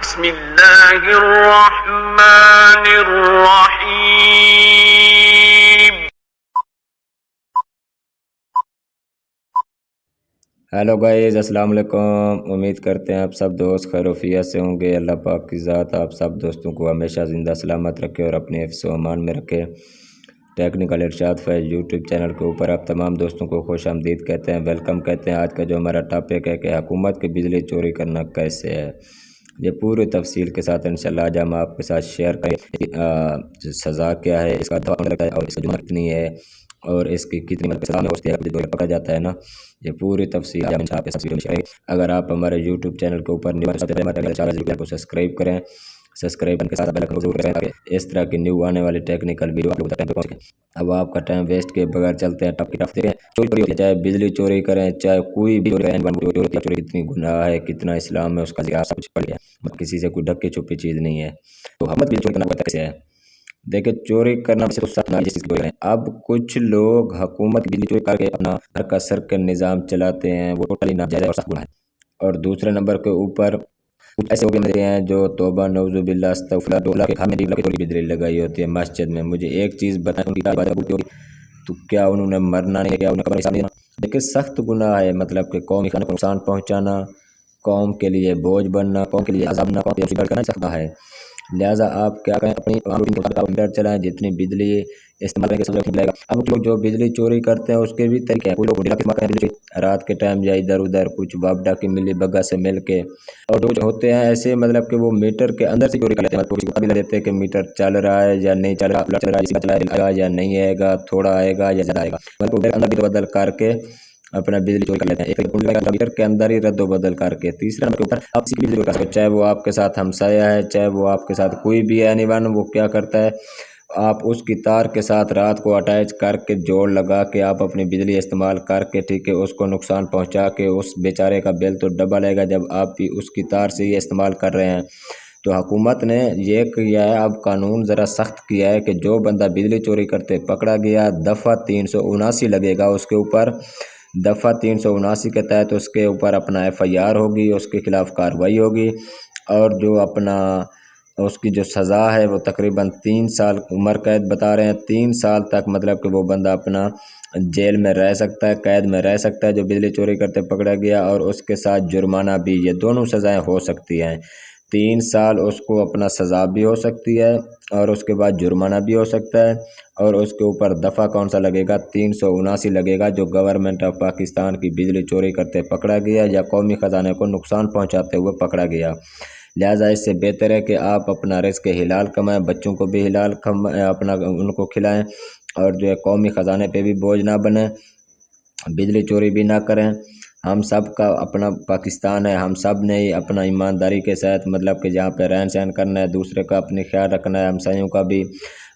بسم اللہ الرحمن الرحیم۔ ہیلو گائز، السلام علیکم۔ امید کرتے ہیں آپ سب دوست خیر و عافیت سے ہوں گے۔ اللہ پاک کی ذات آپ سب دوستوں کو ہمیشہ زندہ سلامت رکھے اور اپنے حفظ و امان میں رکھے۔ ٹیکنیکل ارشاد فیض یوٹیوب چینل کے اوپر آپ تمام دوستوں کو خوش آمدید کہتے ہیں، ویلکم کہتے ہیں۔ آج کا جو ہمارا ٹاپک ہے کہ حکومت کی بجلی چوری کرنا کیسے ہے، یہ پوری تفصیل کے ساتھ انشاءاللہ آج ہم آپ کے ساتھ شیئر کریں۔ سزا کیا ہے، اس کا دفعہ لگتا ہے اور اس کی جرمانہ کتنی ہے اور اس کی کتنی سزا میں ہوتی ہے، پکڑا جاتا ہے نا، یہ پوری تفصیل آپ کے ساتھ شیئر کریں۔ اگر آپ ہمارے یوٹیوب چینل کے اوپر نیو چینل کو سبسکرائب کریں، سبسکرائب کے ساتھ بیل آئیکن ضرور کریں تاکہ اس طرح کی نیو آنے والی ٹیکنیکل ویڈیو آپ لوگوں تک پہنچ سکے۔ اب آپ کا ٹائم ویسٹ کے بغیر چلتے ہیں ٹاپ کی طرف۔ چوری چاہے بجلی چوری کریں، چاہے کوئی بھی چوری کتنی گناہ ہے، کتنا اسلام میں اس کا ذکر سب کچھ پڑھ لیا، کسی سے کوئی ڈھکی چھپی چیز نہیں ہے۔ تو حکومت بجلی چوری کرنا کیسے ہے؟ دیکھیں، چوری کرنا سے تو سخت نہ جس چیز کی چوری کریں۔ اب کچھ لوگ حکومت بجلی چوری کر کے اپنا گھر کا سرکل نظام چلاتے ہیں، وہ ٹوٹلی ناجائز اور سخت گناہ ہے۔ اور دوسرے نمبر کے اوپر کچھ ایسے لوگ ہیں جو توبہ نعوذ باللہ استغفر اللہ کے گھر میں چوری بجلی لگائی ہوتی ہے مسجد میں۔ مجھے ایک چیز بتائیں، ان کی عبادت قبول ہوگی تو کیا انہوں نے مرنا نہیں، کیا انہیں قبر حساب نہیں دینا؟ دیکھیں، سخت گناہ ہے، مطلب کہ قومی خانے کو نقصان پہنچانا، قوم کے لیے بوجھ بننا، قوم کے لیے عذاب بننا، قوم کے لیے کرنا سخت ہے۔ لہٰذا آپ کیا کریں، اپنی میٹر چلائیں، جتنی بجلی استعمال کریں گے سب ٹھیک رہے گا۔ اب لوگ جو بجلی چوری کرتے ہیں اس کے بھی طریقے ہیں۔ کوئی لوگ رات کے ٹائم یا ادھر ادھر کچھ وابڈا کی ملی بگا سے مل کے، اور جو ہوتے ہیں ایسے مطلب کہ وہ میٹر کے اندر سے چوری کر لیتے ہیں، پتہ بھی لگا دیتے ہیں کہ میٹر چل رہا ہے یا نہیں چل رہا، یا نہیں آئے گا، تھوڑا آئے گا یا زیادہ آئے گا، اندر بھی بدل کر کے اپنا بجلی چوری کر لیتے ہیں۔ ایک میٹر کے اندر ہی رد و بدل کر کے۔ تیسرا نمبر کے اوپر آپ کسی کی بجلی چوری کر سکتے، چاہے وہ آپ کے ساتھ ہمسایہ ہے، چاہے وہ آپ کے ساتھ کوئی بھی ہے، وہ کیا کرتا ہے، آپ اس کی تار کے ساتھ رات کو اٹیچ کر کے جوڑ لگا کے آپ اپنی بجلی استعمال کر کے، ٹھیک ہے، اس کو نقصان پہنچا کے اس بیچارے کا بل تو ڈبل آئے گا جب آپ بھی اس کی تار سے یہ استعمال کر رہے ہیں۔ تو حکومت نے یہ کیا ہے، اب قانون ذرا سخت کیا ہے کہ جو بندہ بجلی چوری کرتے پکڑا گیا، دفعہ 379 لگے گا اس کے اوپر، دفعہ 379 کے تحت اس کے اوپر اپنا FIR ہوگی، اس کے خلاف کارروائی ہوگی، اور جو اپنا اس کی جو سزا ہے وہ تقریباً 3 سال عمر قید بتا رہے ہیں، 3 سال تک مطلب کہ وہ بندہ اپنا جیل میں رہ سکتا ہے، قید میں رہ سکتا ہے جو بجلی چوری کرتے پکڑا گیا، اور اس کے ساتھ جرمانہ بھی، یہ دونوں سزائیں ہو سکتی ہیں۔ 3 سال اس کو اپنا سزا بھی ہو سکتی ہے اور اس کے بعد جرمانہ بھی ہو سکتا ہے، اور اس کے اوپر دفعہ کون سا لگے گا، 379 لگے گا، جو گورنمنٹ آف پاکستان کی بجلی چوری کرتے پکڑا گیا یا قومی خزانے کو نقصان پہنچاتے ہوئے پکڑا گیا۔ لہٰذا اس سے بہتر ہے کہ آپ اپنا رزق حلال کمائیں، بچوں کو بھی حلال اپنا ان کو کھلائیں، اور جو ہے قومی خزانے پہ بھی بوجھ نہ بنیں، بجلی چوری بھی نہ کریں۔ ہم سب کا اپنا پاکستان ہے، ہم سب نے ہی اپنا ایمانداری کے ساتھ مطلب کہ جہاں پہ رہن سہن کرنا ہے، دوسرے کا اپنی خیال رکھنا ہے، ہمسایوں کا بھی،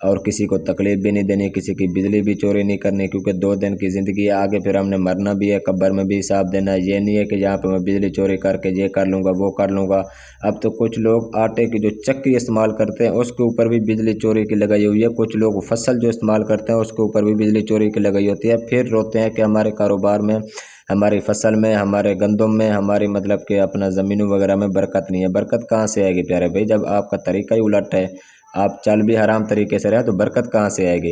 اور کسی کو تکلیف بھی نہیں دینی، کسی کی بجلی بھی چوری نہیں کرنی، کیونکہ 2 دن کی زندگی ہے، آگے پھر ہم نے مرنا بھی ہے، قبر میں بھی حساب دینا ہے۔ یہ نہیں ہے کہ یہاں پہ میں بجلی چوری کر کے یہ کر لوں گا وہ کر لوں گا۔ اب تو کچھ لوگ آٹے کی جو چکی استعمال کرتے ہیں اس کے اوپر بھی بجلی چوری کی لگائی ہوئی ہے، کچھ لوگ فصل جو استعمال کرتے ہیں اس کے اوپر بھی بجلی چوری کی لگائی ہوتی ہے، پھر روتے ہیں کہ ہمارے کاروبار میں، ہماری فصل میں، ہمارے گندم میں، ہماری مطلب کہ اپنا زمینوں وغیرہ میں برکت نہیں ہے۔ برکت کہاں سے آئے گی پیارے بھائی، جب آپ کا طریقہ ہی الٹ ہے، آپ چل بھی حرام طریقے سے رہے تو برکت کہاں سے آئے گی؟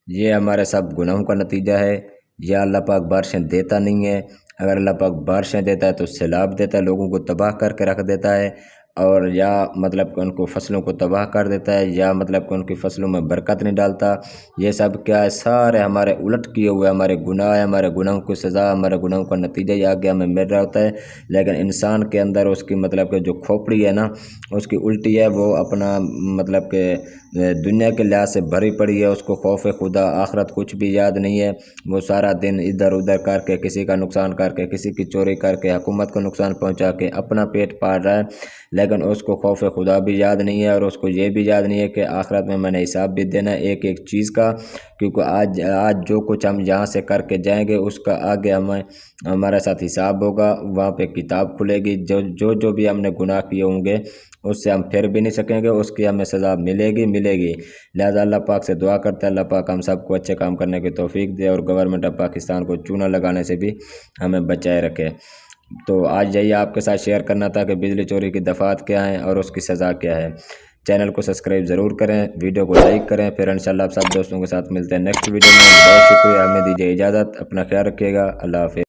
یہ ہمارے سب گناہوں کا نتیجہ ہے۔ یا اللہ پاک بارشیں دیتا نہیں ہے، اگر اللہ پاک بارشیں دیتا ہے تو سیلاب دیتا ہے، لوگوں کو تباہ کر کے رکھ دیتا ہے، اور یا مطلب کہ ان کو فصلوں کو تباہ کر دیتا ہے، یا مطلب کہ ان کی فصلوں میں برکت نہیں ڈالتا۔ یہ سب کیا ہے، سارے ہمارے الٹ کیے ہوئے ہمارے گناہ ہے، ہمارے گناہوں کی سزا، ہمارے گناہوں کا نتیجہ یہ آگے ہمیں مل رہا ہوتا ہے۔ لیکن انسان کے اندر اس کی مطلب کہ جو کھوپڑی ہے نا، اس کی الٹی ہے، وہ اپنا مطلب کہ دنیا کے لحاظ سے بھری پڑی ہے، اس کو خوف خدا آخرت کچھ بھی یاد نہیں ہے۔ وہ سارا دن ادھر ادھر کر کے، کسی کا نقصان کر کے، کسی کی چوری کر کے، حکومت کو نقصان پہنچا کے اپنا پیٹ پال رہا ہے، لیکن اس کو خوف خدا بھی یاد نہیں ہے، اور اس کو یہ بھی یاد نہیں ہے کہ آخرت میں نے حساب بھی دینا ہے ایک ایک چیز کا، کیونکہ آج جو کچھ ہم یہاں سے کر کے جائیں گے اس کا آگے ہمارے ساتھ حساب ہوگا، وہاں پہ کتاب کھلے گی، جو بھی ہم نے گناہ کیے ہوں گے اس سے ہم پھر بھی نہیں سکیں گے، اس کی ہمیں سزا ملے گی۔ لہذا اللہ پاک سے دعا کرتے ہیں اللہ پاک ہم سب کو اچھے کام کرنے کی توفیق دے، اور گورنمنٹ آف پاکستان کو چونا لگانے سے بھی ہمیں بچائے رکھے۔ تو آج یہی آپ کے ساتھ شیئر کرنا تھا کہ بجلی چوری کی دفعات کیا ہیں اور اس کی سزا کیا ہے۔ چینل کو سبسکرائب ضرور کریں، ویڈیو کو لائک کریں، پھر انشاءاللہ آپ سب دوستوں کے ساتھ ملتے ہیں نیکسٹ ویڈیو میں۔ بہت شکریہ، ہمیں دیجیے اجازت، اپنا خیال رکھیے گا، اللہ حافظ۔